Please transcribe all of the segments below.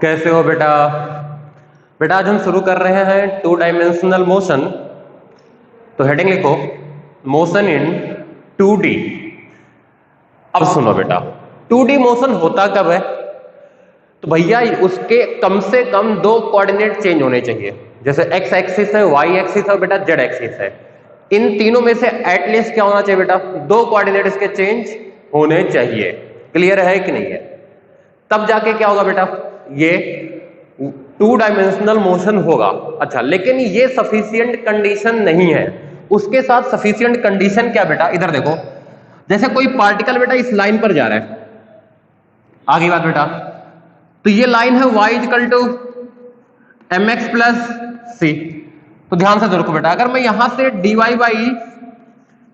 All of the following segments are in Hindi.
कैसे हो बेटा? बेटा आज हम शुरू कर रहे हैं 2 डायमेंशनल मोशन। तो हेडिंग लिखो मोशन इन 2D। अब सुनो बेटा, 2D मोशन होता कब है? तो भैया उसके कम से कम 2 कोऑर्डिनेट चेंज होने चाहिए। जैसे एक्स एक्सिस है, वाई एक्सिस है, बेटा जेड एक्सिस है। इन तीनों में से एटलीस्ट क्या होना चाहिए बेटा? 2 कोऑर्डिनेट इसके चेंज होने चाहिए। क्लियर है कि नहीं है? तब जाके क्या होगा बेटा? ये 2 डायमेंशनल मोशन होगा। अच्छा, लेकिन ये सफिशिएंट कंडीशन नहीं है। उसके साथ सफिशिएंट कंडीशन क्या बेटा? इधर देखो, जैसे कोई पार्टिकल बेटा इस लाइन पर जा रहा है, आगे बात बेटा, तो ये लाइन है y equal to mx plus C. तो ध्यान से देखो बेटा, अगर मैं यहां से dy बाई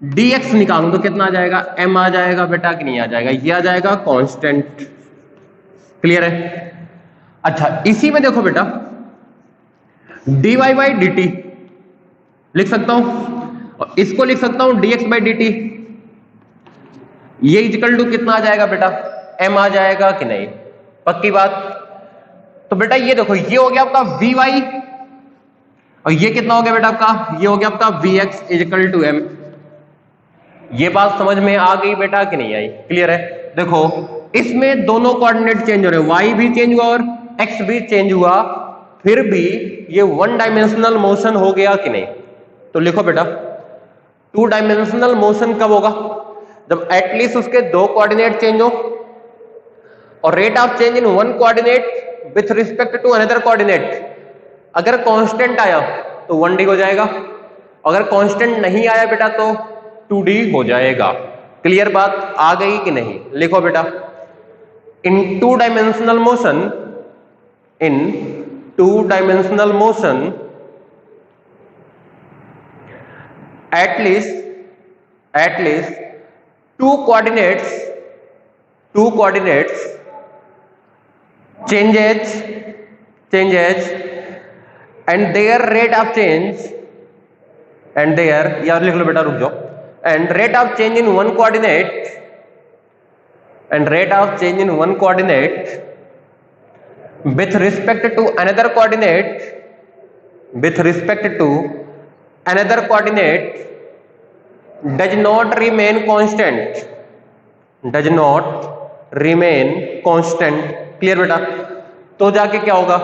dx निकालूं तो कितना आ जाएगा? m आ जाएगा बेटा कि नहीं आ जाएगा? ये आ जाएगा कांस्टेंट। क्लियर है? अच्छा, इसी में देखो बेटा dy बाई dt लिख सकता हूं और इसको लिख सकता हूं dx बाई dt। ये इक्वल टू कितना आ जाएगा बेटा? m आ जाएगा कि नहीं? पक्की बात? तो बेटा ये देखो, ये हो गया आपका vy और ये कितना हो गया बेटा आपका? ये हो गया आपका vx इक्वल टू m। ये बात समझ में आ गई बेटा कि नहीं आई? क्लियर है? देखो इसमें दोनों कोऑर्डिनेट चेंज हो रहे हैं, y भी चेंज हुआ और x भी चेंज हुआ, फिर भी ये 1 डायमेंशनल मोशन हो गया कि नहीं? तो लिखो बेटा 2 डायमेंशनल मोशन कब होगा? जब एटलीस्ट उसके 2 कोऑर्डिनेट चेंज हो और rate of change in 1 coordinate with respect to another coordinate अगर कांस्टेंट आया तो 1D हो जाएगा, अगर कांस्टेंट नहीं आया बेटा तो 2D हो जाएगा। क्लियर बात आ गई कि नहीं? लिखो बेटा इन 2 dimensional motion, in 2 dimensional motion at least 2 coordinates changes and their rate of change and their, यार लिख लो बेटा, रुक जाओ, and rate of change in 1 coordinate and rate of change in 1 coordinate with respect to another coordinate does not remain constant। Clear बेटा? तो जाके क्या होगा?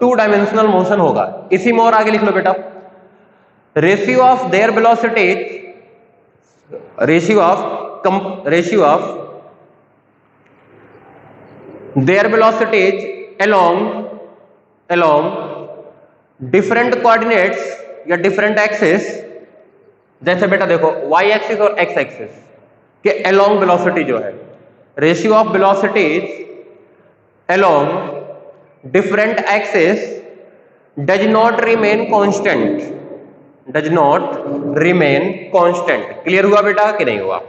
2 डायमेंशनल मोशन होगा। इसी में और आगे लिख लो बेटा, ratio of their velocities along different coordinates या डिफरेंट एक्सिस। जैसे बेटा देखो y एक्सिस और x एक्सिस के अलोंग वेलोसिटी जो है, ratio of velocities along different axis does not remain constant. Clear हुआ बेटा कि नहीं हुआ?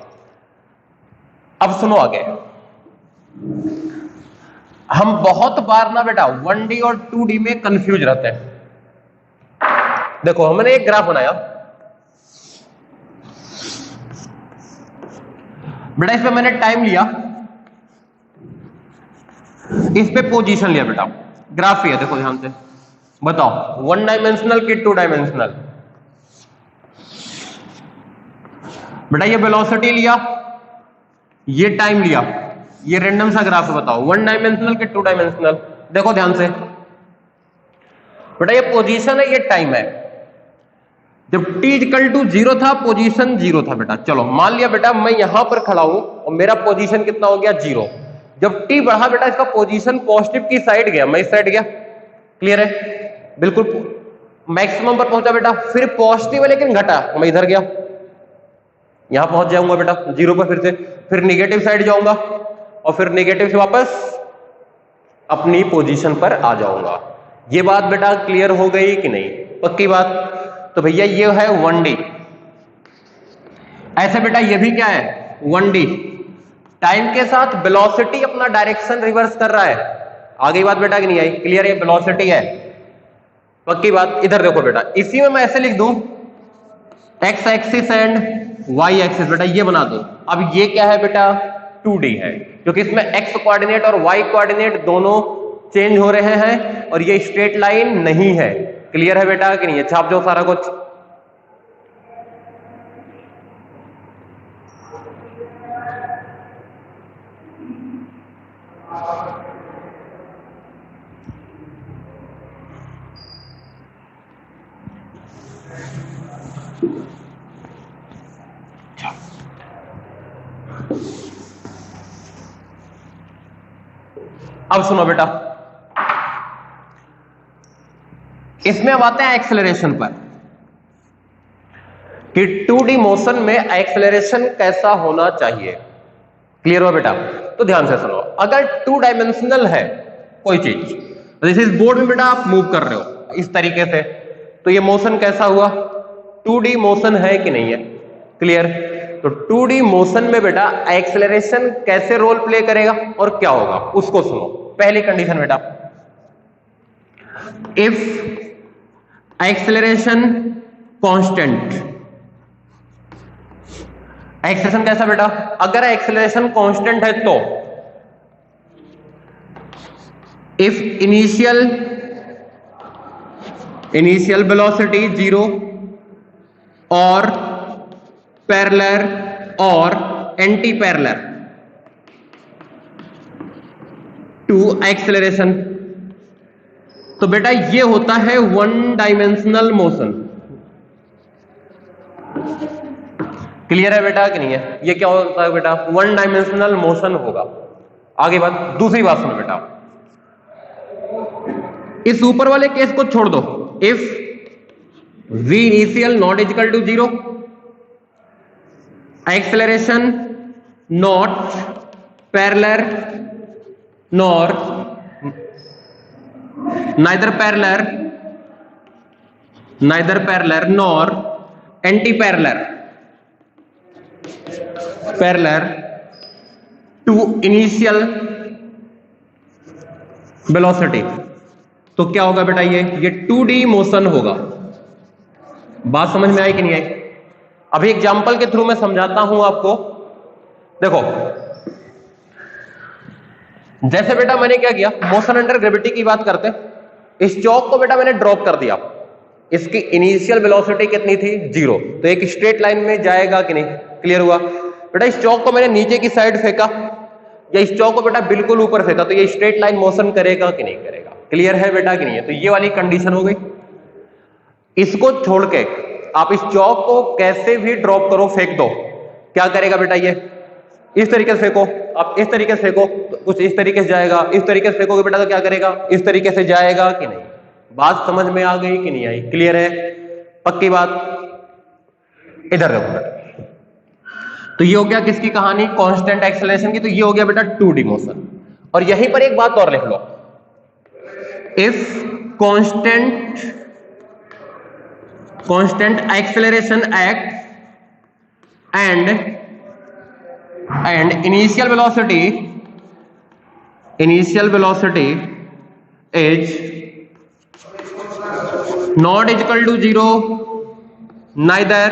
अब सुनो आगे, हम बहुत बार ना बेटा 1D और 2D में कंफ्यूज रहते हैं। देखो हमने एक ग्राफ बनाया बेटा, इस पे मैंने टाइम लिया, इस पे पोजीशन लिया बेटा, ग्राफ है, देखो ध्यान से बताओ 1 डायमेंशनल की 2 डायमेंशनल? बेटा ये वेलोसिटी लिया, ये टाइम लिया, ये रैंडम सा ग्राफ है, बताओ 1 डायमेंशनल की 2 डायमेंशनल? देखो ध्यान से बेटा, ये पोजीशन है, ये टाइम है। जब t इक्वल टू 0 था पोजीशन 0 था बेटा। चलो मान लिया बेटा मैं यहां पर खड़ा हूं और मेरा पोजीशन कितना हो गया? 0। जब t बढ़ा बेटा इसका पोजीशन पॉजिटिव की साइड गया, मैं इस साइड गया। क्लियर है? बिल्कुल मैक्सिमम पर पहुंचा बेटा, फिर पॉजिटिव है लेकिन घटा, मैं इधर गया, यहां पहुंच जाऊंगा बेटा 0 पर, फिर निगेटिव साइड जाऊंगा और फिर निगेटिव से वापस अपनी पोजीशन पर आ जाऊंगा। ये बात बेटा क्लियर हो गई कि नहीं? पक्की बात? तो भैया ये है 1D। ऐसे बेटा ये भी क्या है? 1D। टाइम के साथ वेलोसिटी अपना डायरेक्शन रिवर्स कर रहा है। आगे बात बेटा कि नहीं आई? क्लियर है? वेलोसिटी है। पक्की बात? इधर देखो बेटा, इसी में मैं ऐसे लिख दूं x axis and y axis, बेटा ये बना दो। अब ये क्या है बेटा? 2D है, क्योंकि इसमें x कोऑर्डिनेट और y कोऑर्डिनेट दोनों चेंज हो रहे हैं और ये स्ट्रेट लाइन नहीं है। क्लियर है बेटा कि नहीं है? छाप दो सारा कुछ। अब सुनो बेटा, इसमें अब आते हैं एक्सेलरेशन पर कि 2D मोशन में एक्सेलरेशन कैसा होना चाहिए। क्लियर हो बेटा? तो ध्यान से सुनो, अगर 2 डायमेंशनल है कोई चीज, जैसे इस बोर्ड में बेटा आप मूव कर रहे हो इस तरीके से, तो ये मोशन कैसा हुआ? 2D मोशन है कि नहीं है? क्लियर? तो 2D मोशन में बेटा एक्सेलरेशन कैसे रोल प्ले करेगा और क्या होगा उसको सुनो। पहली कंडीशन बेटा, इफ एक्सेलरेशन कांस्टेंट, एक्सेलरेशन कैसा बेटा? अगर एक्सेलरेशन कांस्टेंट है तो इफ इनिशियल वेलोसिटी 0 और पैरेलल और एंटी पैरेलल टू एक्सेलरेशन, तो बेटा ये होता है 1 डायमेंशनल मोशन। क्लियर है बेटा कि नहीं है? ये क्या होता है बेटा? 1 डायमेंशनल मोशन होगा। आगे बात, दूसरी बात सुनो बेटा, इस ऊपर वाले केस को छोड़ दो। If v initial not equal to 0, acceleration not parallel nor neither parallel nor anti-parallel to initial velocity, तो क्या होगा बेटा? ये 2D मोशन होगा। बात समझ में आई कि नहीं आई? अभी एग्जांपल के थ्रू मैं समझाता हूं आपको। देखो, जैसे बेटा मैंने क्या किया, मोशन अंडर ग्रेविटी की बात करते, इस चौक को बेटा मैंने ड्रॉप कर दिया, इसकी इनिशियल वेलोसिटी कितनी थी? 0, तो एक स्ट्रेट लाइन में जाएगा कि नहीं? क्लियर हुआ बेटा? इस चौक को मैंने नीचे की साइड फेंका या इस चौक को बेटा बिल्कुल ऊपर फेंका, तो ये स्ट्रेट लाइन मोशन करेगा कि नहीं करेगा? क्लियर है बेटा कि नहीं है? तो ये वाली कंडीशन हो गई। इसको छोड़ के आप इस चौक को कैसे भी ड्रॉप करो, फेंक दो, क्या करेगा बेटा? ये इस तरीके से फेंको, आप इस तरीके से फेंको तो कुछ इस तरीके से जाएगा, इस तरीके से फेंकोगे बेटा तो क्या करेगा? इस तरीके से जाएगा कि नहीं? बात समझ में आ गई कि नहीं आई? क्लियर है? पक्की बात? इधर देखो बेटा, तो ये हो गया किसकी कहानी? कांस्टेंट एक्सेलरेशन की। तो ये हो गया बेटा 2D मोशन। और यहीं पर एक बात और लिख लो, if constant acceleration act and initial velocity is not equal to 0, neither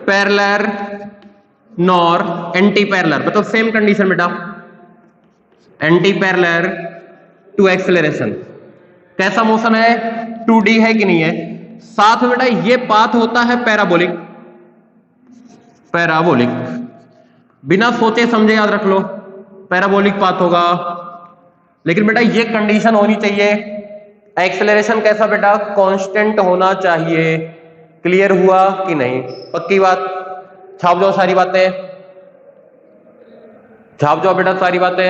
parallel nor anti-parallel, मतलब सेम कंडीशन बेटा, anti-parallel to acceleration। कैसा मोशन है? 2D है कि नहीं है? साथ में बेटा ये पाथ होता है पैराबोलिक, बिना सोचे समझे याद रख लो, पैराबोलिक पाथ होगा। लेकिन बेटा ये कंडीशन होनी चाहिए, एक्सेलरेशन कैसा बेटा? कांस्टेंट होना चाहिए। क्लियर हुआ कि नहीं? पक्की बात? छाप जाओ सारी बातें, छाप जाओ बेटा सारी बातें।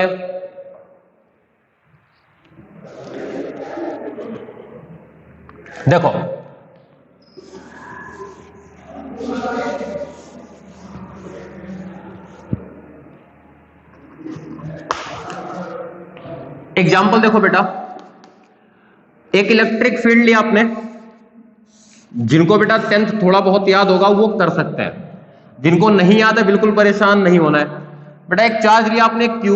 देखो, एग्जाम्पल देखो बेटा, एक इलेक्ट्रिक फील्ड लिया आपने, जिनको बेटा 10th थोड़ा बहुत याद होगा वो कर सकते हैं, जिनको नहीं याद है बिल्कुल परेशान नहीं होना है बेटा। एक चार्ज लिया आपने Q,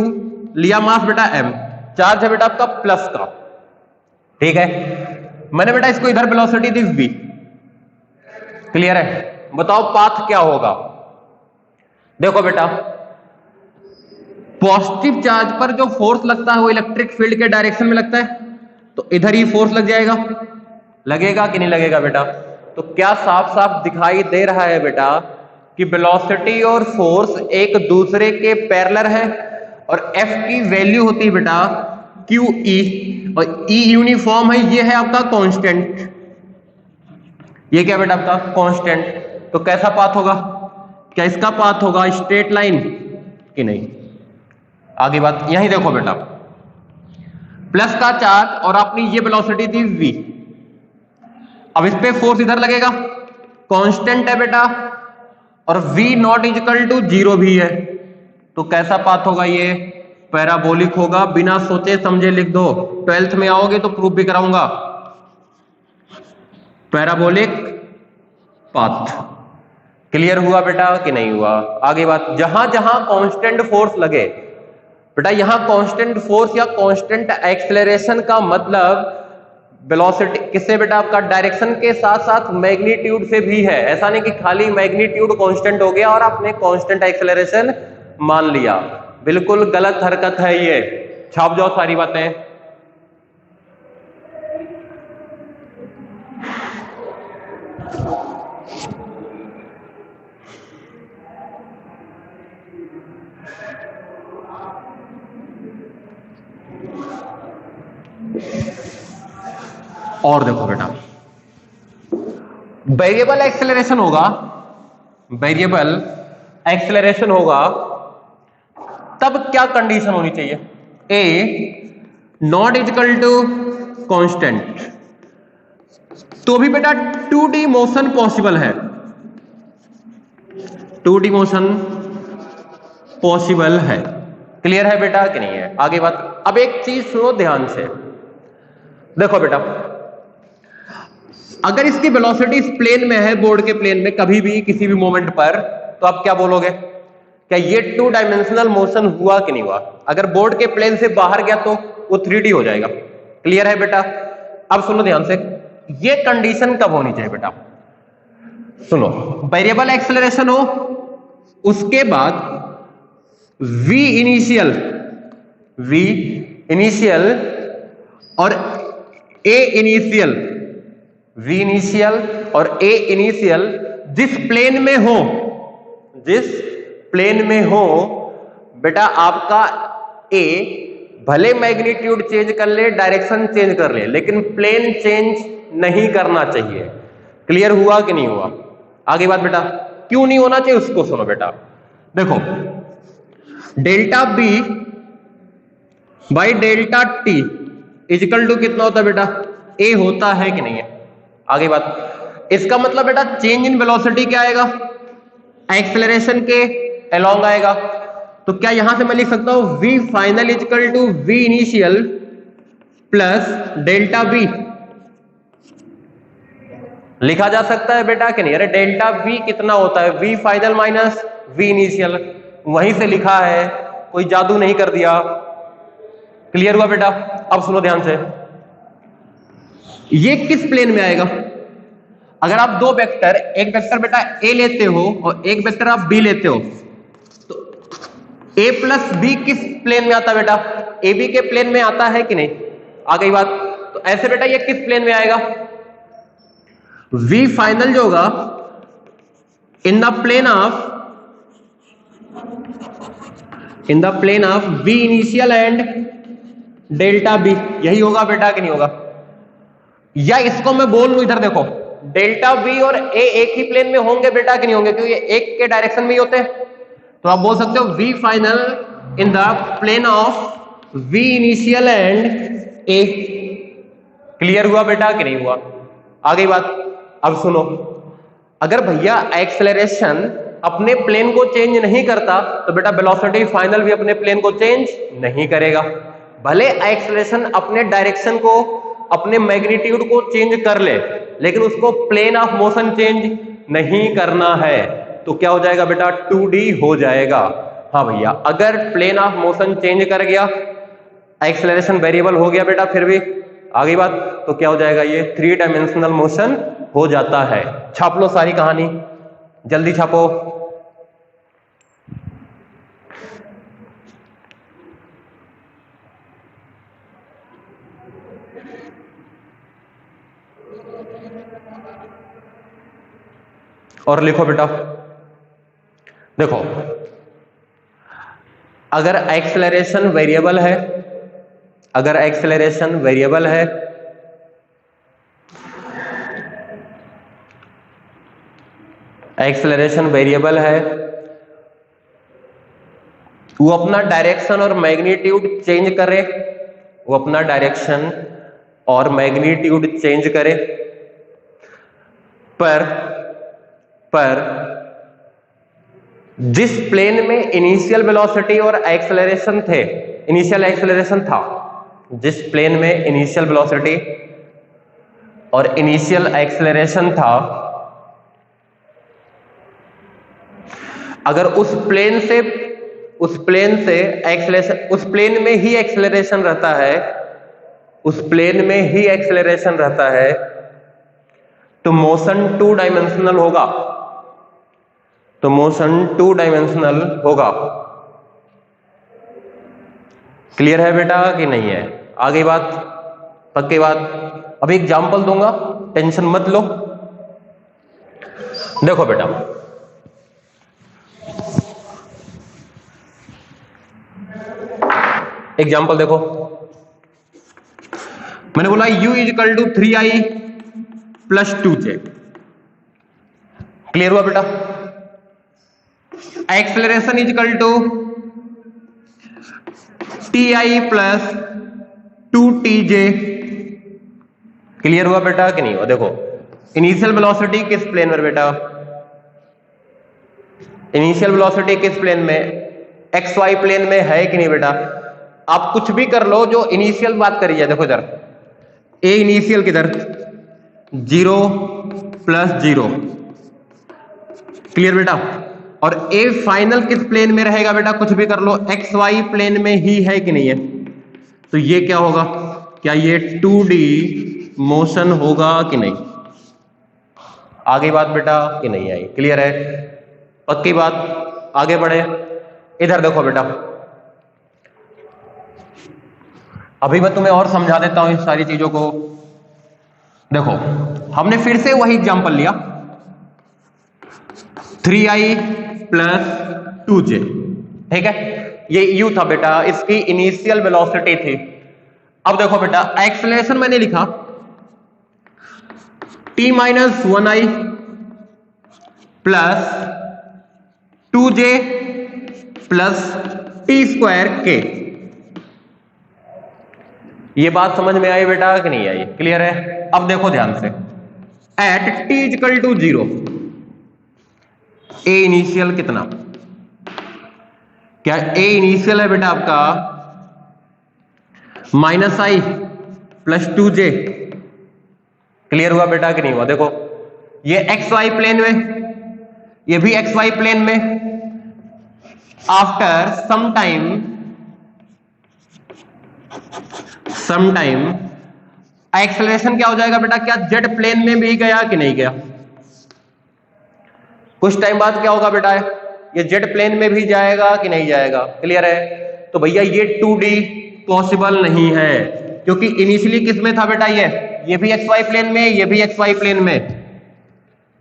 लिया मास बेटा M, चार्ज है बेटा आपका प्लस का, ठीक है। मैंने बेटा इसको इधर वेलोसिटी दी v। क्लियर है? बताओ पाथ क्या होगा? देखो बेटा, पॉजिटिव चार्ज पर जो फोर्स लगता है वो इलेक्ट्रिक फील्ड के डायरेक्शन में लगता है, तो इधर ही फोर्स लग जाएगा, लगेगा कि नहीं लगेगा बेटा? तो क्या साफ साफ दिखाई दे रहा है बेटा कि वेलोसिटी और फोर्स एक दूसरे के पैरेलल है, और F की वैल्यू होती है बेटा QE, और E यूनिफॉर्म है, ये है आपका कांस्टेंट, ये क्या बेटा आपका कांस्टेंट। तो कैसा पाथ होगा? क्या इसका पाथ होगा स्ट्रेट लाइन कि नहीं? आगे बात यही देखो बेटा, प्लस का चार्ज और आपने ये वेलोसिटी दी v, अब इस पे फोर्स इधर लगेगा, कांस्टेंट है बेटा, और v नॉट इक्वल टू 0 भी है, तो कैसा पाथ होगा? ये पैराबोलिक होगा। बिना सोचे समझे लिख दो, 12th में आओगे तो प्रूफ भी कराऊंगा। Parabolic path. क्लियर हुआ बेटा कि नहीं हुआ? आगे बात, जहां जहां कांस्टेंट फोर्स लगे बेटा, यहां कांस्टेंट फोर्स या कांस्टेंट एक्सेलरेशन का मतलब वेलोसिटी किससे बेटा? आपका डायरेक्शन के साथ साथ मैग्नीट्यूड से भी है। ऐसा नहीं कि खाली मैग्नीट्यूड कांस्टेंट हो गया और आपने कांस्टेंट एक्सेलरेशन मान लिया, बिल्कुल गलत हरकत है ये। छाप जाओ सारी बातें। और देखो बेटा, वेरिएबल एक्सेलरेशन होगा, वेरिएबल एक्सेलरेशन होगा तब क्या कंडीशन होनी चाहिए? ए नॉट इक्वल टू कांस्टेंट, तो भी बेटा 2D मोशन पॉसिबल है, 2D मोशन पॉसिबल है। क्लियर है बेटा कि नहीं है? आगे बात, अब एक चीज सुनो ध्यान से, देखो बेटा, अगर इसकी वेलोसिटी इस प्लेन में है, बोर्ड के प्लेन में, कभी भी किसी भी मोमेंट पर, तो आप क्या बोलोगे? क्या ये 2 डायमेंशनल मोशन हुआ कि नहीं हुआ? अगर बोर्ड के प्लेन से बाहर गया तो वो 3D हो जाएगा। क्लियर है बेटा? अब सुनो ध्यान से, ये कंडीशन कब होनी चाहिए बेटा? सुनो, वेरिएबल एक्सेलरेशन हो, उसके बाद v इनिशियल और a इनिशियल, v इनिशियल और a इनिशियल जिस प्लेन में हो, जिस प्लेन में हो बेटा, आपका a भले मैग्नीट्यूड चेंज कर ले, डायरेक्शन चेंज कर ले, लेकिन प्लेन चेंज नहीं करना चाहिए। क्लियर हुआ कि नहीं हुआ? आगे बात बेटा, क्यों नहीं होना चाहिए उसको सुनो बेटा। देखो, delta B by delta T equal to कितना होता है बेटा? ए होता है कि नहीं है? आगे बात, इसका मतलब बेटा चेंज इन वेलोसिटी क्या आएगा? एक्सेलरेशन के अलोंग आएगा। तो क्या यहां से मैं लिख सकता हूं v final equal to v initial plus delta B? लिखा जा सकता है बेटा कि नहीं? अरे डेल्टा v कितना होता है? v final minus v initial, वहीं से लिखा है, कोई जादू नहीं कर दिया। क्लियर हुआ बेटा? अब सुनो ध्यान से, ये किस प्लेन में आएगा? अगर आप दो वेक्टर, एक वेक्टर बेटा a लेते हो और एक वेक्टर आप b लेते हो, तो a प्लस b किस प्लेन में आता है बेटा? ए बी के प्लेन में आता है कि नहीं? आ गई बात। तो ऐसे बेटा ये किस प्लेन में आएगा? v फाइनल जो होगा in the plane of v initial and delta b, यही होगा बेटा कि नहीं होगा? या इसको मैं बोल लूं, इधर देखो, डेल्टा बी और a एक ही प्लेन में होंगे बेटा कि नहीं होंगे? क्योंकि एक के डायरेक्शन में ही होते हैं। तो आप बोल सकते हो v final in the plane of v initial and a। Clear हुआ बेटा कि नहीं हुआ? आ गई बात। अब सुनो, अगर भैया एक्सेलरेशन अपने प्लेन को चेंज नहीं करता तो बेटा वेलोसिटी फाइनल भी अपने प्लेन को चेंज नहीं करेगा। भले एक्सेलरेशन अपने डायरेक्शन को, अपने मैग्नीट्यूड को चेंज कर ले, लेकिन उसको प्लेन ऑफ मोशन चेंज नहीं करना है। तो क्या हो जाएगा बेटा? 2D हो जाएगा। हाँ भैया, अगर प्लेन ऑफ मोशन चेंज कर गया, एक्सेलरेशन वेरिएबल हो गया बेटा, फिर भी आगे बात, तो क्या हो जाएगा? ये 3 डायमेंशनल मोशन हो जाता है। छाप लो सारी कहानी, जल्दी छापो। और लिखो बेटा, देखो अगर एक्सेलरेशन वेरिएबल है, अगर एक्सेलरेशन वेरिएबल है एक्सेलरेशन वेरिएबल है, वो अपना डायरेक्शन और मैग्नीट्यूड चेंज करे, वो अपना डायरेक्शन और मैग्नीट्यूड चेंज करे, पर जिस प्लेन में इनिशियल वेलोसिटी और एक्सेलरेशन थे, इनिशियल एक्सेलरेशन था, जिस प्लेन में इनिशियल वेलोसिटी और इनिशियल एक्सेलरेशन था, अगर उस प्लेन से एक्सेलरेशन, उस प्लेन में ही एक्सेलरेशन रहता है, उस प्लेन में ही एक्सेलरेशन रहता है, तो मोशन 2 डायमेंशनल होगा, तो मोशन 2 डायमेंशनल होगा। क्लियर है बेटा कि नहीं है? आगे बात, पक्की बात। अभी एग्जाम्पल दूंगा, टेंशन मत लो। देखो बेटा, एग्जाम्पल देखो, मैंने बोला u equal to 3i plus 2j। Clear हुआ बेटा? Acceleration equal to ti plus 2tj। Clear हुआ बेटा कि नहीं हुआ? देखो इनिशियल वेलोसिटी किस प्लेन में बेटा? इनिशियल वेलोसिटी किस प्लेन में? xy प्लेन में है कि नहीं बेटा? आप कुछ भी कर लो, जो इनिशियल बात करी जाए। देखो इधर ए इनिशियल किधर? 0 प्लस 0। क्लियर बेटा? और ए फाइनल किस प्लेन में रहेगा बेटा? कुछ भी कर लो, xy प्लेन में ही है कि नहीं है? तो ये क्या होगा? क्या ये 2D मोशन होगा कि नहीं? आगे बात बेटा कि नहीं आई? क्लियर है? पक्की बात। आगे बढ़े, इधर देखो बेटा, अभी मैं तुम्हें और समझा देता हूं इस सारी चीजों को। देखो हमने फिर से वही एग्जांपल लिया, 3i प्लस 2j। ठीक है, ये u था बेटा, इसकी इनिशियल वेलोसिटी थी। अब देखो बेटा, एक्सेलरेशन मैंने लिखा t minus 1i plus 2j plus T square के। ये बात समझ में आई बेटा कि नहीं आई? क्लियर है? अब देखो ध्यान से, at t equal to 0, A initial कितना? क्या ए इनिशियल है बेटा आपका माइनस आई प्लस 2j। क्लियर हुआ बेटा कि नहीं हुआ? देखो ये xy प्लेन में, ये भी xy प्लेन में। आफ्टर सम टाइम एक्सेलरेशन क्या हो जाएगा बेटा? क्या जेड प्लेन में भी गया कि नहीं गया? कुछ टाइम बाद क्या होगा बेटा? ये जेड प्लेन में भी जाएगा कि नहीं जाएगा? क्लियर है? तो भैया ये 2D पॉसिबल नहीं है, क्योंकि इनिशियली किस में था बेटा? ये भी xy प्लेन में, ये भी xy प्लेन में।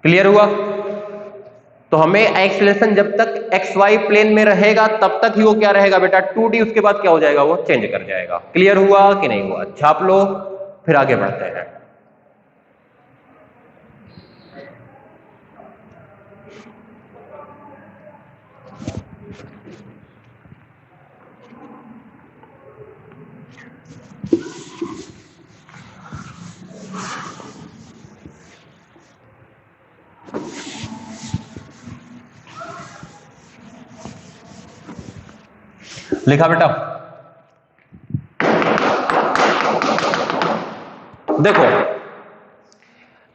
क्लियर हुआ? तो हमें एक्सेलरेशन जब तक xy प्लेन में रहेगा तब तक ही वो क्या रहेगा बेटा? 2D। उसके बाद क्या हो जाएगा? वो चेंज कर जाएगा। क्लियर हुआ कि नहीं हुआ? छाप लो, फिर आगे बढ़ते हैं। लिखा बेटा? देखो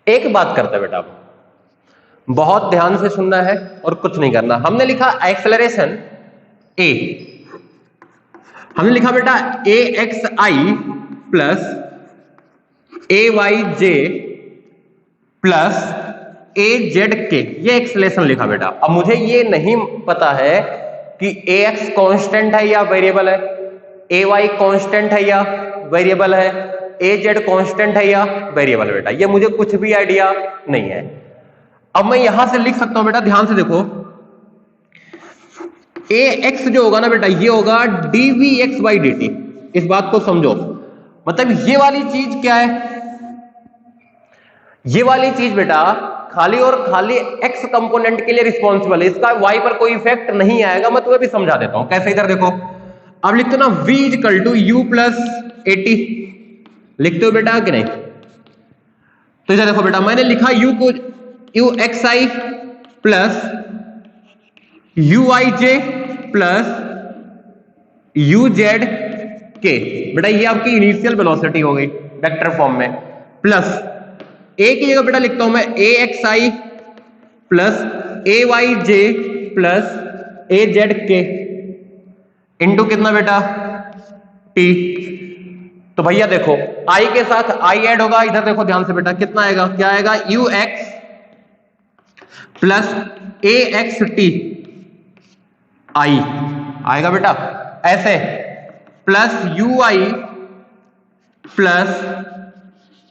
एक बात करते बेटा, बहुत ध्यान से सुनना है और कुछ नहीं करना। हमने लिखा एक्सेलरेशन ए, हमने लिखा बेटा ए x I plus A Y J plus A Z के, ये एक्सेलरेशन लिखा बेटा। अब मुझे ये नहीं पता है कि ए एक्स कॉन्स्टेंट है या वेरिएबल है, ए वाई कॉन्स्टेंट है या वेरिएबल है, ए जेड कॉन्स्टेंट है या वेरिएबल बेटा, ये मुझे कुछ भी आइडिया नहीं है। अब मैं यहां से लिख सकता हूं बेटा, ध्यान से देखो, ए एक्स जो होगा ना बेटा, ये होगा DV X by D T. इस बात को समझो, मतलब ये वाली चीज क्या है, ये वाली चीज बेटा खाली और खाली एक्स कंपोनेंट के लिए रिस्पॉन्सिबल है, इसका वाई पर कोई इफेक्ट नहीं आएगा। मैं तुम्हें भी समझा देता हूं कैसे। इधर देखो, अब लिखते हो ना v equal to U plus AT, लिखते हो बेटा कि नहीं? तो इधर देखो बेटा, मैंने लिखा u को you x I plus U I J plus you Z के। बेटा ये आपकी इनिशियल वेलोसिटी हो गई वेक्टर फॉर्म में, प्लस ए की जगह बेटा लिखता हूं मैं ए x I plus A Y J plus A Z के इंटू कितना बेटा टी। तो भैया देखो आई के साथ आई ऐड होगा, इधर देखो ध्यान से बेटा कितना आएगा, क्या आएगा, U X plus A X T I आएगा बेटा ऐसे, plus U I plus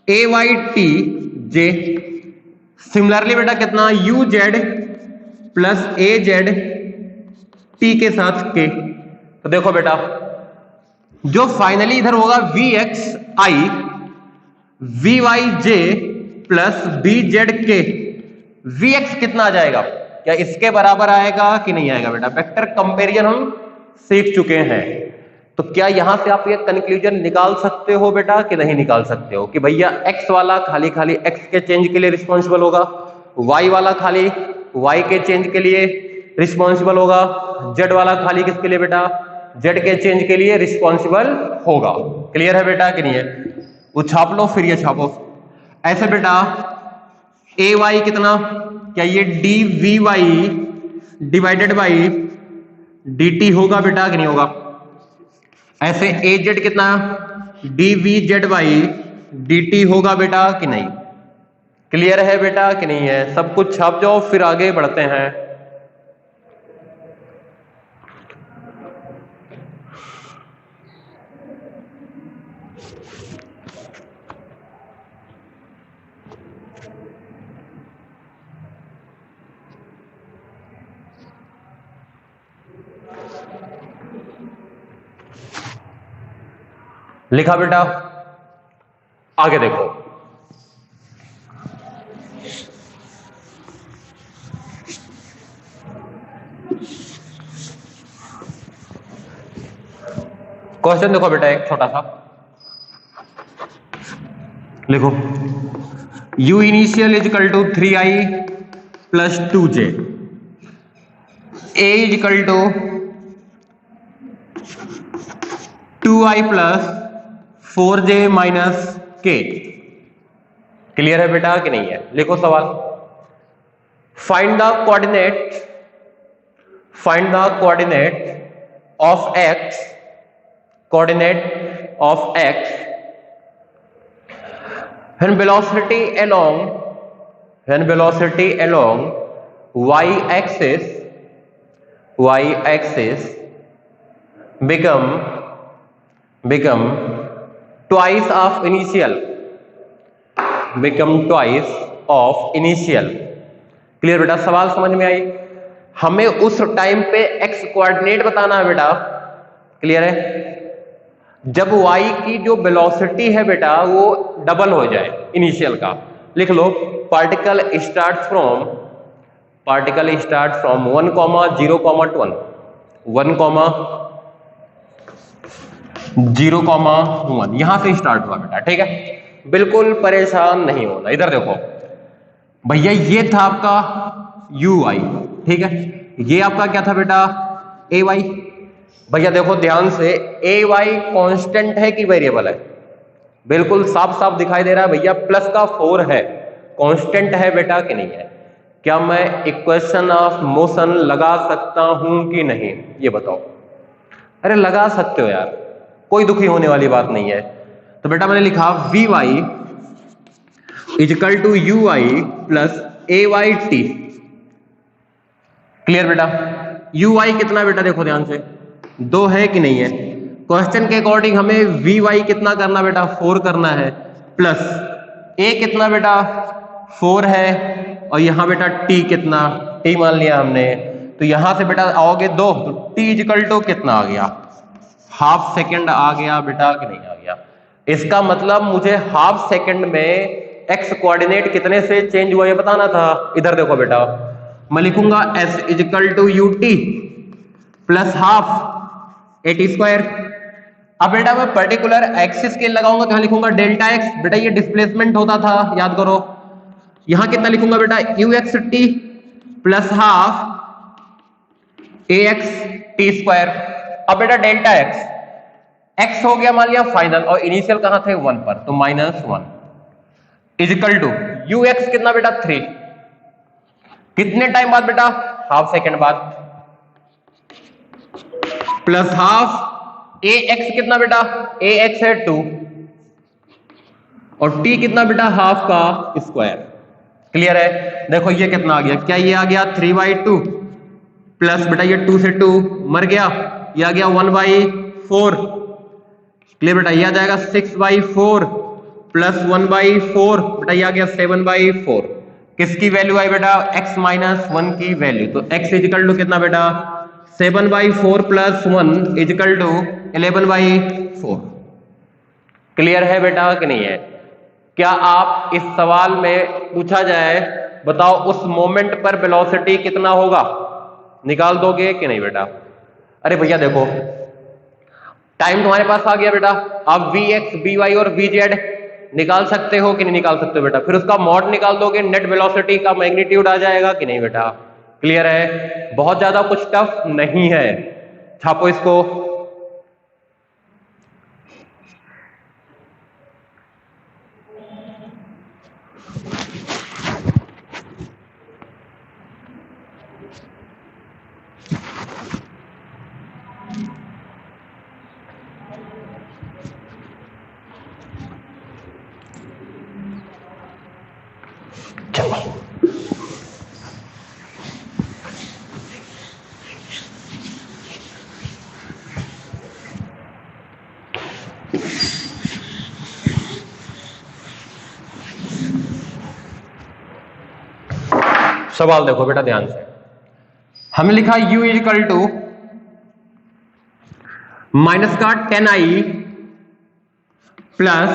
A Y T J. Similarly बेटा कितना, U Z plus A Z T के साथ के। तो देखो बेटा जो फाइनली इधर होगा V X I V Y J plus B Z के, वी एक्स कितना आ जाएगा, क्या इसके बराबर आएगा कि नहीं आएगा बेटा? वेक्टर कंपैरिजन हम सीख चुके हैं, तो क्या यहां से आप ये कंक्लूजन निकाल सकते हो बेटा कि नहीं निकाल सकते हो कि भैया एक्स वाला खाली खाली एक्स के चेंज के लिए रिस्पॉन्सिबल होगा, वाई वाला खाली वाई के चेंज के लिए रिस्पॉन्सिबल होगा, जेड वाला खाली किसके लिए बेटा, जेड के चेंज के लिए रिस्पॉन्सिबल होगा। क्लियर है बेटा कि नहीं है? वो छाप लो फिर ये छापो ऐसे बेटा, ए वाई कितना, क्या ये D V Y divided by D T होगा बेटा कि नहीं होगा? ऐसे ए जेड कितना, D V Z by D T होगा बेटा कि नहीं? क्लियर है बेटा कि नहीं है? सब कुछ छाप जाओ फिर आगे बढ़ते हैं। लिखा बेटा, आगे देखो, क्वेश्चन देखो बेटा एक छोटा सा लिखो, u initial is equal to 3i plus 2j, a is equal to 2i plus 4j minus k। Clear है बेटा कि नहीं है? लिखो सवाल, find the coordinate of x, coordinate of x when velocity along y axis become twice of initial, clear बेटा? सवाल समझ में आई? हमें उस टाइम पे x कोऑर्डिनेट बताना है बेटा, क्लियर है? जब y की जो वेलोसिटी है बेटा वो डबल हो जाए इनिशियल का। लिख लो, पार्टिकल स्टार्ट फ्रॉम 1,0,1 1,0,1 यहां से स्टार्ट हुआ बेटा, ठीक है? बिल्कुल परेशान नहीं होना। इधर देखो भैया, ये था आपका यू आई, ठीक है? ये आपका क्या था बेटा, ए वाई। भैया देखो ध्यान से, ए वाई कॉन्स्टेंट है कि वेरिएबल है? बिल्कुल साफ साफ दिखाई दे रहा है भैया, प्लस का 4 है, कांस्टेंट है बेटा कि नहीं है? क्या मैं इक्वेशन ऑफ मोशन लगा सकता हूं कि नहीं, ये बताओ। अरे लगा सकते हो यार, कोई दुखी होने वाली बात नहीं है। तो बेटा मैंने लिखा V Y equal to U I plus A Y T. Clear बेटा? यू आई कितना बेटा, देखो ध्यान से, 2 है कि नहीं है? क्वेश्चन के अकॉर्डिंग हमें वी वाई कितना करना बेटा 4 करना है, प्लस ए कितना बेटा 4 है, और यहां बेटा टी कितना, टी मान लिया हमने, तो यहां से बेटा आओगे 2, तो टी इजिकल टू कितना आ गया, हाफ सेकेंड आ गया बेटा कि नहीं आ गया। इसका मतलब मुझे हाफ सेकेंड में एक्स कोऑर्डिनेट कितने से चेंज हुआ ये बताना था। इधर देखो बेटा, मैं लिखूंगा S equal to U T plus half A T square. अब बेटा मैं पर्टिकुलर एक्सिस के लगाऊंगा तो यहां लिखूंगा डेल्टा एक्स, बेटा ये डिस्प्लेसमेंट होता था याद करो। यहां कितना लिखूंगा बेटा you X T plus half A X T square. अब बेटा डेल्टा एक्स, एक्स हो गया मान लिया फाइनल, और इनिशियल कहां थे 1 पर, तो -1 इजिकल टू यू एक्स कितना बेटा 3, कितने टाइम बाद बेटा हाफ सेकेंड बाद, प्लस हाफ ए एक्स कितना बेटा ए एक्स है 2, और टी कितना बेटा हाफ का स्क्वायर। क्लियर है? देखो ये कितना आ गया, क्या ये आ गया 3/2 प्लस बेटा ये 2 से 2 मर गया, ये आ गया 1/4। क्लियर बेटा? ये आ जाएगा 6/4 प्लस 1/4, बेटा ये आ गया 7/4। किसकी वैल्यू आई बेटा x - 1 की वैल्यू, तो x इजिकल टू कितना बेटा 7/4 प्लस 1 इजिकल टू 11/4। क्लियर है बेटा कि नहीं है? क्या आप इस सवाल में पूछा जाए बताओ उस मोमेंट पर वेलोसिटी कितना होगा, निकाल दोगे कि नहीं बेटा? अरे भैया देखो टाइम तुम्हारे पास आ गया बेटा, आप vx vy और vz निकाल सकते हो कि नहीं निकाल सकते हो बेटा? फिर उसका मॉड निकाल दोगे, नेट वेलोसिटी का मैग्नीट्यूड आ जाएगा कि नहीं बेटा? क्लियर है? बहुत ज्यादा कुछ टफ नहीं है। छापो इसको। सवाल देखो बेटा ध्यान से, हमने लिखा u इजिकल टू माइनस का 10i प्लस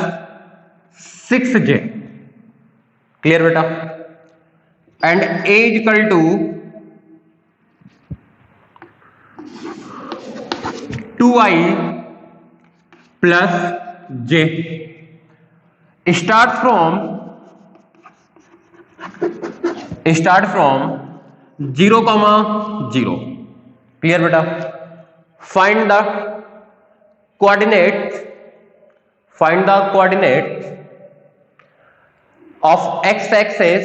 6j। क्लियर बेटा? And a equal to 2i plus j। Start from 0,0। Clear बेटा? Find the coordinate of x axis,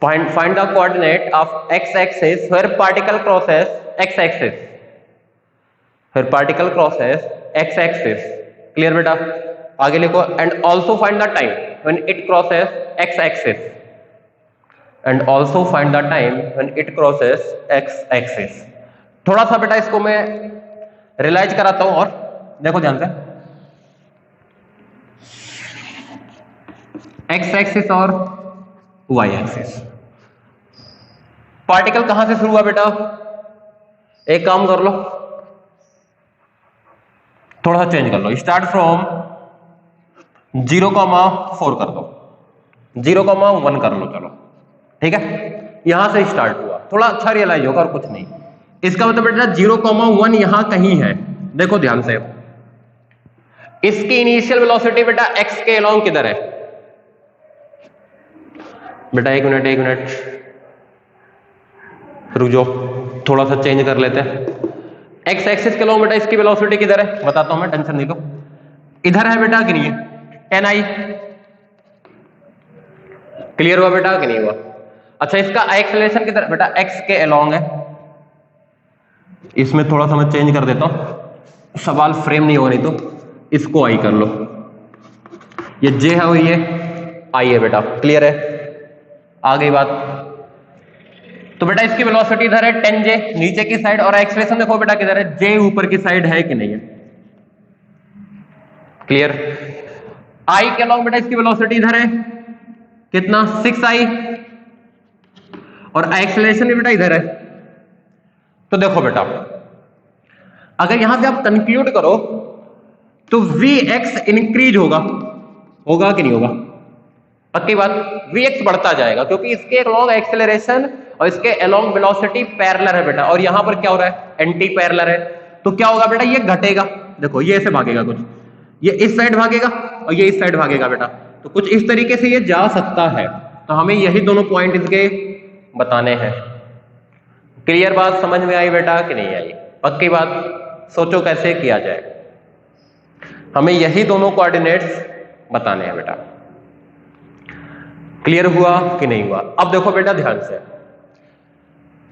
find the coordinate of x axis where particle crosses x axis, x axis। Clear बेटा? आगे लिखो and also find the time when it crosses x axis, and also find the time when it crosses x axis। थोड़ा सा बेटा इसको मैं रियलाइज कराता हूं, और देखो ध्यान से, x एक्सिस और y एक्सिस। पार्टिकल कहां से शुरू हुआ बेटा? एक काम कर लो, थोड़ा सा चेंज कर लो, स्टार्ट फ्रॉम 0,4 कर दो, 0,1 कर लो, चलो ठीक है। यहां से स्टार्ट हुआ, थोड़ा अच्छा रियलाइज होगा और कुछ नहीं। इसका मतलब बेटा 0,1 यहां कहीं है। देखो ध्यान से, इसकी इनिशियल वेलोसिटी बेटा x के अलोंग किधर है बेटा? एक मिनट रुक जाओ, थोड़ा सा चेंज कर लेते हैं। x एक्सिस के अलोंग बेटा इसकी वेलोसिटी किधर है बताता हूं मैं, टेंशन नहीं लो। इधर है बेटा कि नहीं है? 10i। क्लियर हुआ बेटा कि नहीं हुआ? अच्छा इसका एक्सेलरेशन किधर बेटा? x के अलोंग है। इसमें थोड़ा सा मैं चेंज कर देता हूं, सवाल फ्रेम नहीं हो रही, तो इसको i कर लो, ये j है और ये i है बेटा। क्लियर है? आ गई बात? तो बेटा इसकी वेलोसिटी इधर है 10j नीचे की साइड, और एक्सेलरेशन देखो बेटा किधर है, j ऊपर की साइड है कि नहीं है। क्लियर। i के अलॉन्ग बेटा इसकी वेलोसिटी इधर है कितना 6i, और एक्सेलरेशन भी बेटा इधर है। तो देखो बेटा अगर यहां से आप कंक्लूड करो तो vx इंक्रीज होगा कि नहीं होगा? पक्की बात, vx बढ़ता जाएगा क्योंकि इसके अलोंग एक्सेलरेशन और इसके अलोंग वेलोसिटी पैरेलल है बेटा, और यहां पर क्या हो रहा है, एंटी पैरेलल है। तो क्या होगा बेटा, ये घटेगा। देखो ये ऐसे भागेगा, कुछ ये इस साइड भागेगा और ये इस साइड भागेगा बेटा, तो कुछ इस तरीके से ये जा सकता है। तो हमें यही दोनों पॉइंट इसके बताने हैं। क्लियर बात समझ में आई बेटा कि नहीं आई? पक्की बात, सोचो कैसे किया जाए। हमें यही दोनों कोऑर्डिनेट्स बताने हैं बेटा। क्लियर हुआ कि नहीं हुआ? अब देखो बेटा ध्यान से,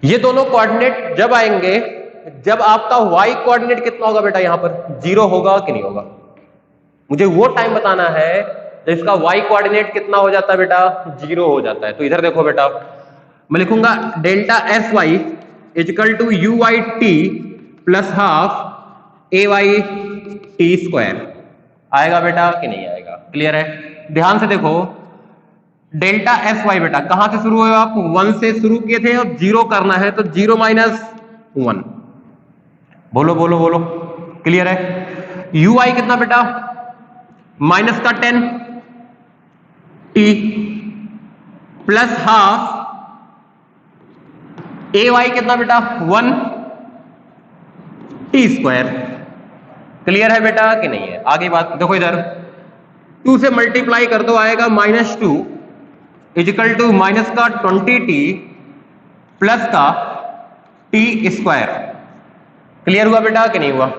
ये दोनों कोऑर्डिनेट जब आएंगे, जब आपका y कोऑर्डिनेट कितना होगा बेटा, यहां पर 0 होगा कि नहीं होगा? मुझे वो टाइम बताना है जब इसका y कोऑर्डिनेट कितना हो जाता है बेटा, 0 हो जाता है। तो इधर देखो बेटा, मैं लिखूंगा delta S Y equal to U Y T plus half A Y T square. आएगा बेटा कि नहीं आएगा? क्लियर है? ध्यान से देखो, डेल्टा एस वाई बेटा कहां से शुरू हुए आप, 1 से शुरू किए थे, और 0 करना है तो 0 माइनस 1। बोलो बोलो बोलो, क्लियर है? यू आई कितना बेटा, माइनस का 10 T plus half A Y कितना बेटा 1 टी स्क्वायर। क्लियर है बेटा कि नहीं है? आगे बात देखो, इधर 2 से मल्टीप्लाई कर दो, आएगा -2 इजिकल टू माइनस का 20t प्लस का टी स्क्वायर। क्लियर हुआ बेटा कि नहीं हुआ?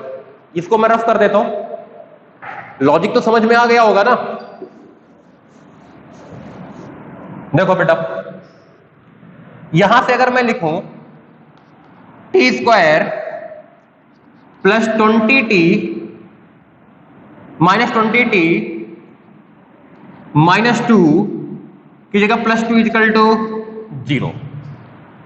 इसको मैं रफ कर देता हूं, लॉजिक तो समझ में आ गया होगा ना। देखो बेटा यहां से अगर मैं लिखूं T square plus 20t minus 20t -2 की जगह +2 इक्वल टू 0,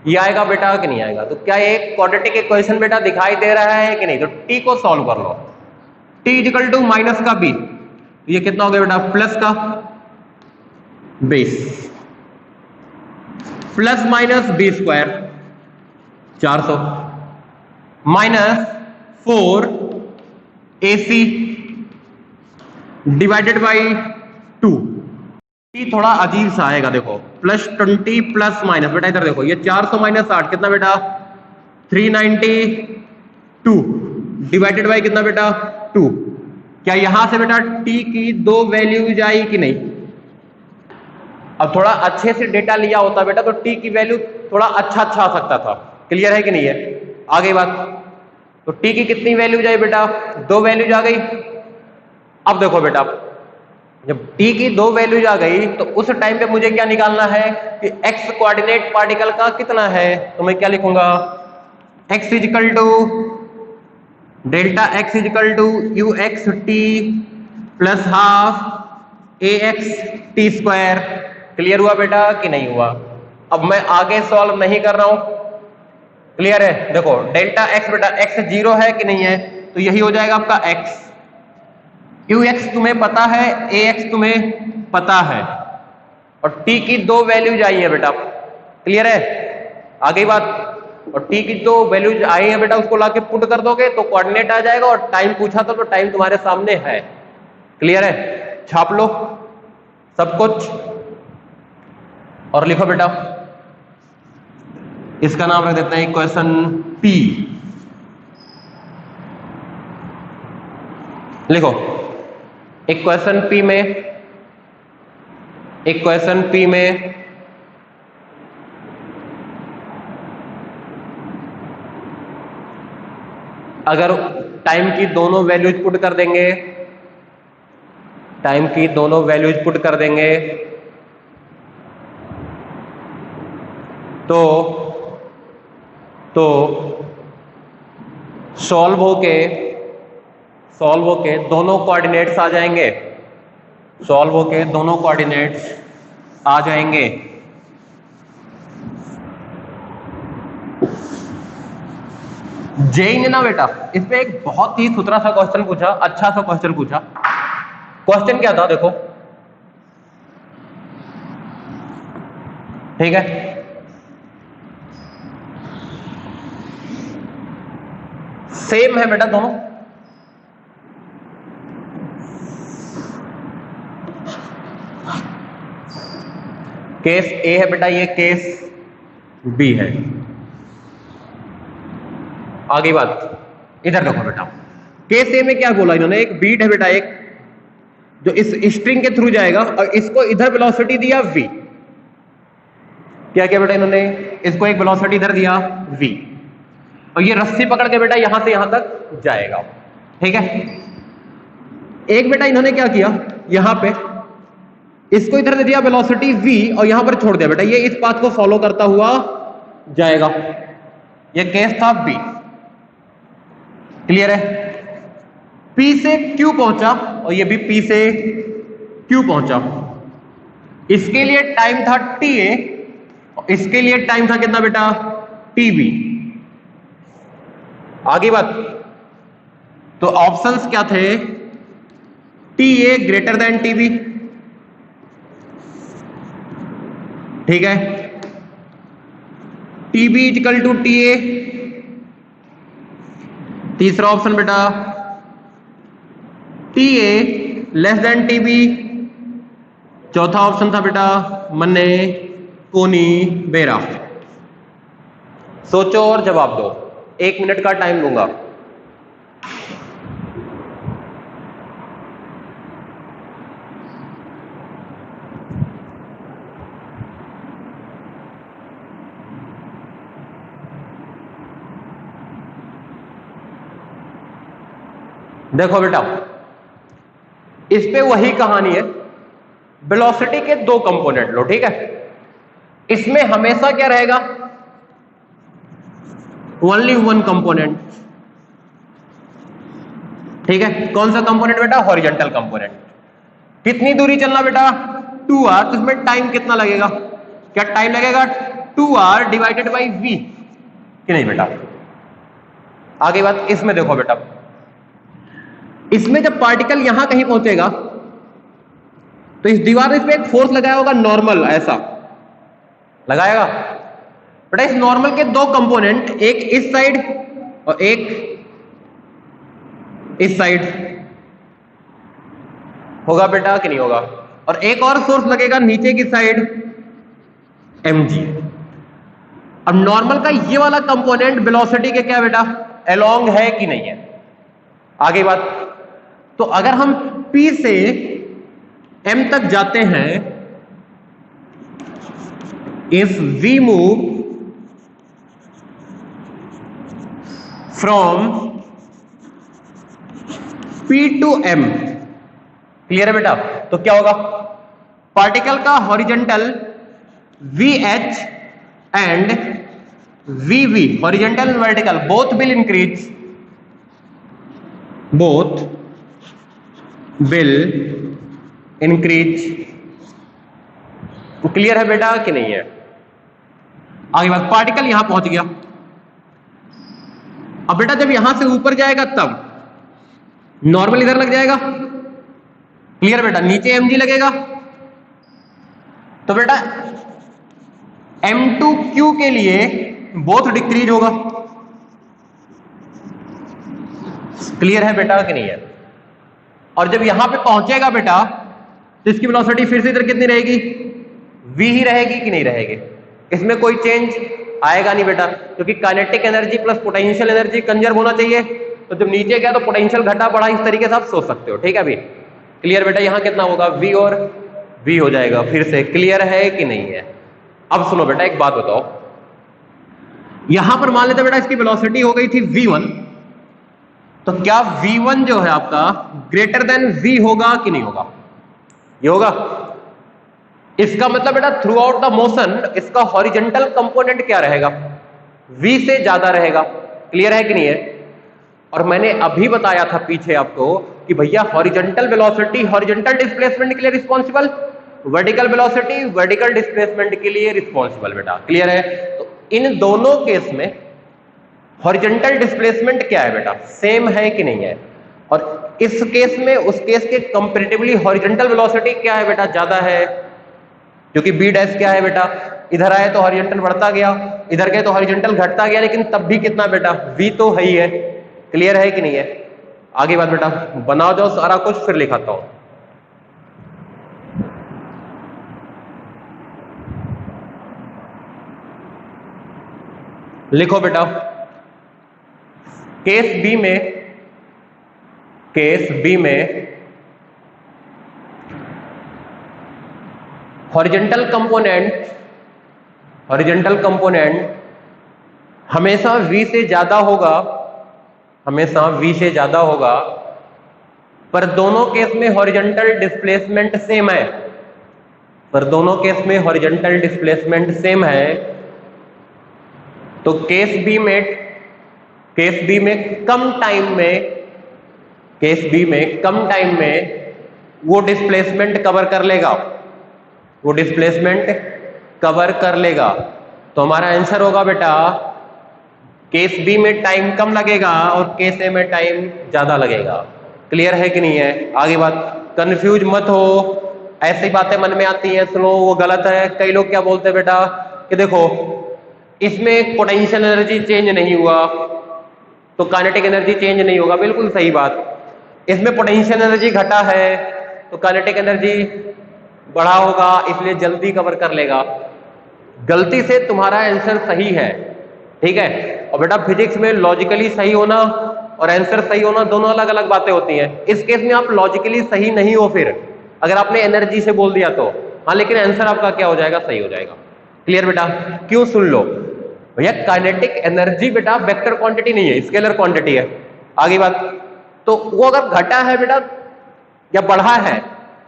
ये आएगा बेटा कि नहीं आएगा? तो क्या एक क्वाड्रेटिक इक्वेशन बेटा दिखाई दे रहा है कि नहीं? तो t को सॉल्व कर लो, t इक्वल टू माइनस का b, ये कितना हो गया बेटा, प्लस का 20 plus minus B square 400 minus 4 AC divided by 2। थोड़ा अजीब सा आएगा, देखो +20 प्लस माइनस, बेटा इधर देखो, ये 400 माइनस 8 कितना बेटा 392 डिवाइडेड बाई कितना बेटा 2। क्या यहां से बेटा t की 2 वैल्यूज आई कि नहीं? अब थोड़ा अच्छे से डेटा लिया होता बेटा तो t की वैल्यू थोड़ा अच्छा आ सकता था। क्लियर है कि नहीं है? आगे बात, तो t की कितनी वैल्यूज आई बेटा, 2 वैल्यूज आ गई। अब देखो बेटा जब t की 2 वैल्यूज आ गई तो उस टाइम पे मुझे क्या निकालना है कि x कोऑर्डिनेट पार्टिकल का कितना है। तो मैं क्या लिखूंगा, x equal to delta x equal to U X T plus half A X T square. Clear हुआ बेटा कि नहीं हुआ? अब मैं आगे सॉल्व नहीं कर रहा हूं, क्लियर है? देखो डेल्टा x बेटा, x 0 है कि नहीं है, तो यही हो जाएगा आपका x। ux तुम्हें पता है, ax तुम्हें पता है, और t की 2 वैल्यूज आई है बेटा। क्लियर है? आगे बात, और t की 2 वैल्यूज आई है बेटा, उसको लाके पुट कर दोगे तो कोऑर्डिनेट आ जाएगा, और टाइम पूछा था तो टाइम तुम्हारे सामने है। क्लियर है? छाप लो सब कुछ और लिखो बेटा, इसका नाम रख देते हैं इक्वेशन P। लिखो इक्वेशन P में अगर टाइम की दोनों वैल्यूज पुट कर देंगे, तो सॉल्व होके दोनों कोऑर्डिनेट्स आ जाएंगे, जेई ने ना बेटा इस पे एक बहुत ही सुथरा सा क्वेश्चन पूछा, अच्छा सा क्वेश्चन पूछा। क्वेश्चन क्या था देखो, ठीक है, सेम है बेटा दोनों, केस ए है बेटा, ये केस बी है। आगे बात, इधर देखो बेटा, केस ए में क्या बोला इन्होंने, एक बीट है बेटा, एक जो इस स्ट्रिंग के थ्रू जाएगा और इसको इधर वेलोसिटी दिया v। क्या क्या बेटा इन्होंने, इसको एक वेलोसिटी इधर दिया v और ये रस्सी पकड़ के बेटा यहां से यहां तक जाएगा, ठीक है। एक बेटा इन्होंने क्या किया, यहां पे इसको इधर दे दिया वेलोसिटी v और यहां पर छोड़ दिया बेटा, ये इस पाथ को फॉलो करता हुआ जाएगा। ये केस था b, क्लियर है। P से Q पहुंचा और ये भी P से Q पहुंचा, इसके लिए टाइम था TA और इसके लिए टाइम था कितना बेटा, TB। आगे बात, तो ऑप्शंस क्या थे, TA ग्रेटर देन TB, ठीक है, TB इक्वल टू TA, तीसरा ऑप्शन बेटा TA लेस देन TB, चौथा ऑप्शन था बेटा मन्ने कोनी बेरा। सोचो और जवाब दो, 1 मिनट का टाइम लूंगा। देखो बेटा, इस पे वही कहानी है, वेलोसिटी के 2 कंपोनेंट लो, ठीक है। इसमें हमेशा क्या रहेगा, ओनली 1 कंपोनेंट, ठीक है। कौन सा कंपोनेंट बेटा, हॉरिजॉन्टल कंपोनेंट। कितनी दूरी चलना बेटा, 2r, तो इसमें टाइम कितना लगेगा, क्या टाइम लगेगा 2r डिवाइडेड बाई v, कि नहीं बेटा। आगे बात, इसमें देखो बेटा, इसमें जब पार्टिकल यहां कहीं पहुंचेगा तो इस दीवार में इस पे एक फोर्स लगाया होगा, नॉर्मल ऐसा लगाएगा बेटा। इस नॉर्मल के 2 कंपोनेंट, एक इस साइड और एक इस साइड होगा बेटा, कि नहीं होगा। और एक और फोर्स लगेगा नीचे की साइड, mg। अब नॉर्मल का ये वाला कंपोनेंट वेलोसिटी के क्या बेटा, अलोंग है कि नहीं है। आगे बात, तो अगर हम P से M तक जाते हैं, if we move from P to M, clear है बेटा। तो क्या होगा, पार्टिकल का horizontal VH and VV, horizontal and vertical, both will increase, both will increase. Clear है बेटा कि नहीं है। आगे बात, पार्टिकल यहां पहुंच गया, अब बेटा जब यहां से ऊपर जाएगा तब नॉर्मल इधर लग जाएगा, क्लियर बेटा, नीचे mg लगेगा। तो बेटा m2q के लिए बोथ डिक्रीज होगा, क्लियर है बेटा कि नहीं है। और जब यहां पे पहुंचेगा बेटा तो इसकी वेलोसिटी फिर से इधर कितनी रहेगी, v ही रहेगी कि नहीं रहेगी, इसमें कोई चेंज आएगा नहीं बेटा, क्योंकि kinetic energy plus potential energy conserve होना चाहिए। तो जब नीचे गया तो पोटेंशियल घटा बढ़ा, इस तरीके से आप सोच सकते हो, ठीक है अभी। क्लियर बेटा, यहां कितना होगा, v और v हो जाएगा फिर से, क्लियर है कि नहीं है। अब सुनो बेटा, एक बात बताओ, यहां पर मान लेते बेटा इसकी वेलोसिटी हो गई थी v1, तो क्या v1 जो है आपका ग्रेटर देन v होगा कि नहीं होगा, ये होगा। इसका मतलब बेटा थ्रू आउट द मोशन इसका हॉरिजॉन्टल कंपोनेंट क्या रहेगा, v से ज्यादा रहेगा, क्लियर है कि नहीं है। और मैंने अभी बताया था पीछे आपको कि भैया हॉरिजॉन्टल वेलोसिटी हॉरिजॉन्टल डिस्प्लेसमेंट के लिए responsible, vertical velocity vertical displacement के लिए रिस्पॉन्सिबल बेटा, क्लियर है। तो इन दोनों केस में हॉरिजॉन्टल डिस्प्लेसमेंट क्या है बेटा, सेम है कि नहीं है, और इस केस में उस केस के कंपैरेटिवली हॉरिजॉन्टल वेलोसिटी क्या है बेटा, ज्यादा है, क्योंकि बी डैश क्या है बेटा, इधर आए तो हॉरिजॉन्टल बढ़ता गया, इधर गए तो हॉरिजॉन्टल घटता गया, लेकिन तब भी कितना बेटा, वी तो है ही है। क्लियर है कि नहीं है? आगे बात बेटा, बनाओ जाओ सारा कुछ, फिर लिखाता हूं। लिखो बेटा, केस बी में हॉरिजॉन्टल कंपोनेंट हमेशा v से ज्यादा होगा, पर दोनों केस में हॉरिजॉन्टल डिस्प्लेसमेंट सेम है, तो केस बी में कम टाइम में वो डिस्प्लेसमेंट कवर कर लेगा, तो हमारा आंसर होगा बेटा केस बी में टाइम कम लगेगा और केस ए में टाइम ज्यादा लगेगा। क्लियर है कि नहीं है? आगे बात, कंफ्यूज मत हो, ऐसी बातें मन में आती हैं, सुनो वो गलत है। कई लोग क्या बोलते हैं बेटा कि देखो इसमें पोटेंशियल एनर्जी चेंज नहीं हुआ तो काइनेटिक एनर्जी चेंज नहीं होगा, बिल्कुल सही बात। इसमें पोटेंशियल एनर्जी घटा है तो काइनेटिक एनर्जी बढ़ा होगा, इसलिए जल्दी कवर कर लेगा। गलती से तुम्हारा आंसर सही है, ठीक है। और बेटा फिजिक्स में लॉजिकली सही होना और आंसर सही होना दोनों अलग अलग बातें होती हैं। इस केस में आप लॉजिकली सही नहीं हो, फिर अगर आपने एनर्जी से बोल दिया तो हाँ, लेकिन आंसर आपका क्या हो जाएगा, सही हो जाएगा। क्लियर बेटा? क्यों? सुन लो भैया, काइनेटिक एनर्जी बेटा वेक्टर क्वांटिटी नहीं है, स्केलर क्वांटिटी है। आगे बात, तो वो अगर घटा है बेटा या बढ़ा है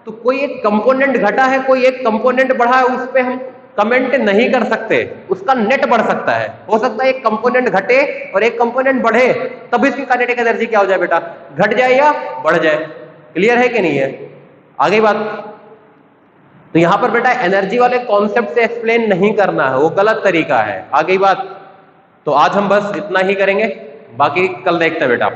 तो कोई एक कंपोनेंट घटा है, कोई एक कंपोनेंट बढ़ा है, उस पर हम कमेंट नहीं कर सकते, उसका नेट बढ़ सकता है। हो सकता है एक कंपोनेंट घटे और एक कंपोनेंट बढ़े, तब इसकी काइनेटिक एनर्जी क्या हो जाए बेटा, घट जाए या बढ़ जाए। क्लियर है कि नहीं है? आगे बात, तो यहां पर बेटा एनर्जी वाले कॉन्सेप्ट से एक्सप्लेन नहीं करना है, वो गलत तरीका है। आगे बात, तो आज हम बस इतना ही करेंगे, बाकी कल देखते हैं बेटा।